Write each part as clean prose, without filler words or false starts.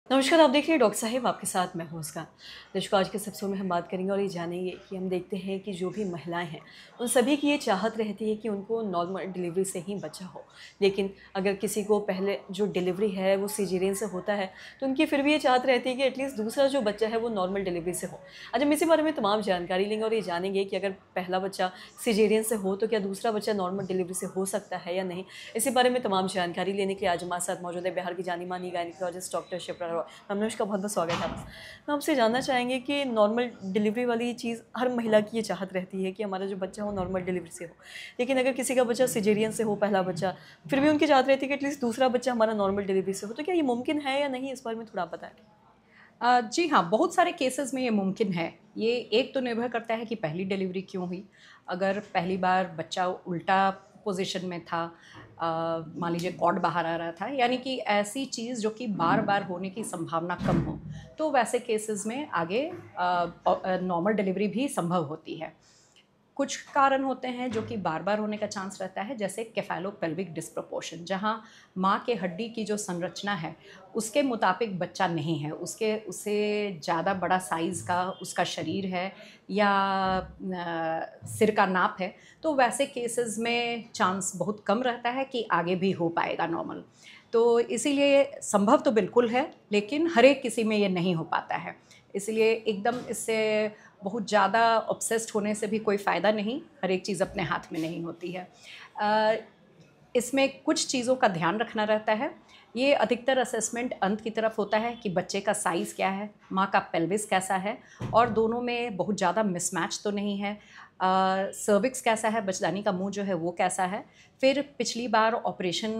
नमस्कार, आप देख रहे हैं डॉक्टर साहिब, आपके साथ मैं हूं मुस्कान। दर्शकों, आज के इस एपिसोड में हम बात करेंगे और ये जानेंगे कि हम देखते हैं कि जो भी महिलाएं हैं उन सभी की ये चाहत रहती है कि उनको नॉर्मल डिलीवरी से ही बच्चा हो। लेकिन अगर किसी को पहले जो डिलीवरी है वो सिजेरियन से होता है तो उनकी फिर भी ये चाहत रहती है कि एटलीस्ट दूसरा जो बच्चा है वो नॉर्मल डिलीवरी से हो। आज हम इसी बारे में तमाम जानकारी लेंगे और ये जानेंगे कि अगर पहला बच्चा सिजेरियन से हो तो क्या दूसरा बच्चा नॉर्मल डिलीवरी से हो सकता है या नहीं। इसी बारे में तमाम जानकारी लेने के लिए आज हमारे साथ मौजूद है बिहार की जानी मानी gynaecologist doctor Shipra Roy. Ma'am, नमस्कार, बहुत बहुत स्वागत है आपका। मैं आपसे जानना चाहेंगे कि नॉर्मल डिलीवरी वाली चीज़ हर महिला की ये चाहत रहती है कि हमारा जो बच्चा हो नॉर्मल डिलीवरी से हो। लेकिन अगर किसी का बच्चा सिजेरियन से हो पहला बच्चा, फिर भी उनकी चाहत रहती है कि एटलीस्ट दूसरा बच्चा हमारा नॉर्मल डिलीवरी से हो। तो क्या ये मुमकिन है या नहीं, इस बारे में थोड़ा आप बताएं। जी हाँ, बहुत सारे केसेस में ये मुमकिन है। ये एक तो निर्भर करता है कि पहली डिलीवरी क्यों हुई। अगर पहली बार बच्चा उल्टा पोजीशन में था, मान लीजिए कॉर्ड बाहर आ रहा था, यानी कि ऐसी चीज़ जो कि बार बार होने की संभावना कम हो, तो वैसे केसेस में आगे नॉर्मल डिलीवरी भी संभव होती है। कुछ कारण होते हैं जो कि बार बार होने का चांस रहता है, जैसे केफालोपेल्विक डिस्प्रोपोर्शन, जहाँ माँ के हड्डी की जो संरचना है उसके मुताबिक बच्चा नहीं है, उससे ज़्यादा बड़ा साइज़ का उसका शरीर है या सिर का नाप है, तो वैसे केसेस में चांस बहुत कम रहता है कि आगे भी हो पाएगा नॉर्मल। तो इसीलिए संभव तो बिल्कुल है, लेकिन हर एक किसी में ये नहीं हो पाता है। इसलिए एकदम इससे बहुत ज़्यादा ऑब्सेस्ड होने से भी कोई फ़ायदा नहीं, हर एक चीज़ अपने हाथ में नहीं होती है। इसमें कुछ चीज़ों का ध्यान रखना रहता है। ये अधिकतर असेसमेंट अंत की तरफ होता है कि बच्चे का साइज़ क्या है, माँ का पेल्विस कैसा है, और दोनों में बहुत ज़्यादा मिसमैच तो नहीं है। सर्विक्स कैसा है, बच्चेदानी का मुंह जो है वो कैसा है। फिर पिछली बार ऑपरेशन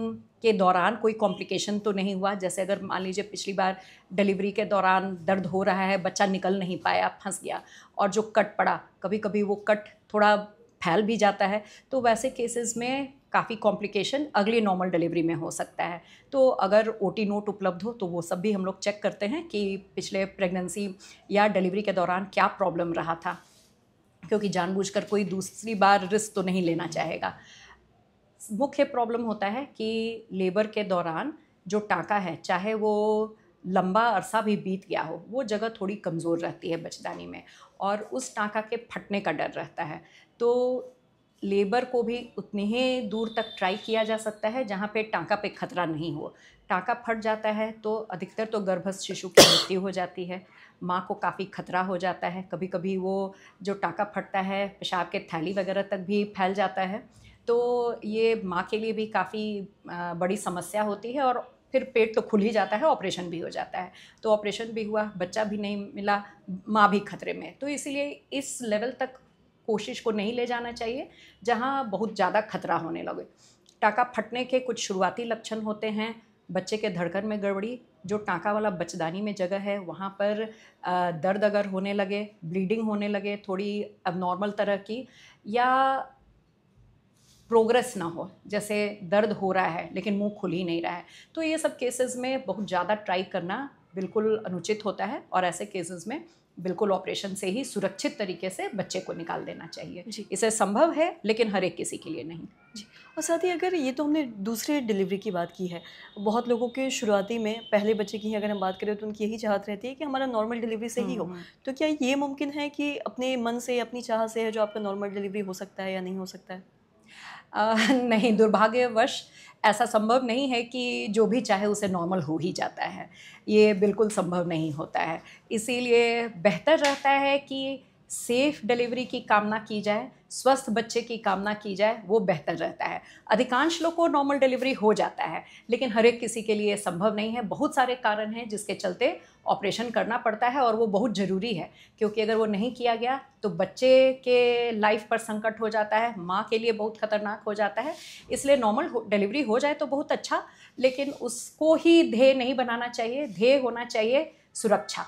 के दौरान कोई कॉम्प्लिकेशन तो नहीं हुआ, जैसे अगर मान लीजिए पिछली बार डिलीवरी के दौरान दर्द हो रहा है, बच्चा निकल नहीं पाया, फंस गया, और जो कट पड़ा, कभी कभी वो कट थोड़ा फैल भी जाता है, तो वैसे केसेस में काफ़ी कॉम्प्लिकेशन अगली नॉर्मल डिलीवरी में हो सकता है। तो अगर ओटी नोट उपलब्ध हो तो वो सब भी हम लोग चेक करते हैं कि पिछले प्रेगनेंसी या डिलीवरी के दौरान क्या प्रॉब्लम रहा था, क्योंकि जानबूझकर कोई दूसरी बार रिस्क तो नहीं लेना चाहेगा। मुख्य प्रॉब्लम होता है कि लेबर के दौरान जो टाँका है, चाहे वो लंबा अरसा भी बीत गया हो, वो जगह थोड़ी कमज़ोर रहती है बच्चेदानी में, और उस टाँका के फटने का डर रहता है। तो लेबर को भी उतनी ही दूर तक ट्राई किया जा सकता है जहाँ पे टाँका पे खतरा नहीं हो। टाँका फट जाता है तो अधिकतर तो गर्भस्थ शिशु की मृत्यु हो जाती है, माँ को काफ़ी खतरा हो जाता है। कभी कभी वो जो टाँका फटता है पेशाब के थैली वगैरह तक भी फैल जाता है, तो ये माँ के लिए भी काफ़ी बड़ी समस्या होती है। और फिर पेट तो खुल ही जाता है, ऑपरेशन भी हो जाता है, तो ऑपरेशन भी हुआ, बच्चा भी नहीं मिला, माँ भी खतरे में। तो इसलिए इस लेवल तक कोशिश को नहीं ले जाना चाहिए जहाँ बहुत ज़्यादा खतरा होने लगे। टाँका फटने के कुछ शुरुआती लक्षण होते हैं: बच्चे के धड़कन में गड़बड़ी, जो टाँका वाला बच्चेदानी में जगह है वहाँ पर दर्द अगर होने लगे, ब्लीडिंग होने लगे थोड़ी अबनॉर्मल तरह की, या प्रोग्रेस ना हो, जैसे दर्द हो रहा है लेकिन मुंह खुल ही नहीं रहा है, तो ये सब केसेस में बहुत ज़्यादा ट्राई करना बिल्कुल अनुचित होता है, और ऐसे केसेस में बिल्कुल ऑपरेशन से ही सुरक्षित तरीके से बच्चे को निकाल देना चाहिए जी। इसे संभव है, लेकिन हर एक किसी के लिए नहीं। जी। और साथ ही अगर ये तो हमने दूसरे डिलीवरी की बात की है, बहुत लोगों के शुरुआती में पहले बच्चे की ही अगर हम बात करें तो उनकी यही चाहत रहती है कि हमारा नॉर्मल डिलीवरी से ही हो। तो क्या ये मुमकिन है कि अपने मन से, अपनी चाह से है जो आपका नॉर्मल डिलीवरी हो सकता है या नहीं हो सकता है? नहीं, दुर्भाग्यवश ऐसा संभव नहीं है कि जो भी चाहे उसे नॉर्मल हो ही जाता है, ये बिल्कुल संभव नहीं होता है। इसीलिए बेहतर रहता है कि सेफ़ डिलीवरी की कामना की जाए, स्वस्थ बच्चे की कामना की जाए, वो बेहतर रहता है। अधिकांश लोग को नॉर्मल डिलीवरी हो जाता है, लेकिन हर एक किसी के लिए संभव नहीं है। बहुत सारे कारण हैं जिसके चलते ऑपरेशन करना पड़ता है, और वो बहुत ज़रूरी है, क्योंकि अगर वो नहीं किया गया तो बच्चे के लाइफ पर संकट हो जाता है, माँ के लिए बहुत खतरनाक हो जाता है। इसलिए नॉर्मल डिलीवरी हो जाए तो बहुत अच्छा, लेकिन उसको ही ध्येय नहीं बनाना चाहिए। ध्येय होना चाहिए सुरक्षा।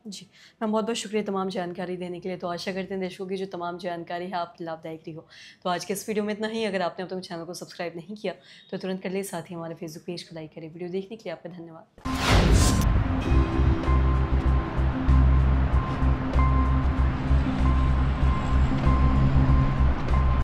जी, मैम, बहुत-बहुत शुक्रिया तमाम जानकारी देने के लिए। तो आशा करते हैं दर्शकों की जो तमाम जानकारी है आपकी लाभदायक रही हो। तो आज के इस वीडियो में इतना ही। अगर आपने अब तक चैनल को सब्सक्राइब नहीं किया तो तुरंत कर लें, साथ ही हमारे फेसबुक पेज को लाइक करें। वीडियो देखने के लिए आपका धन्यवाद।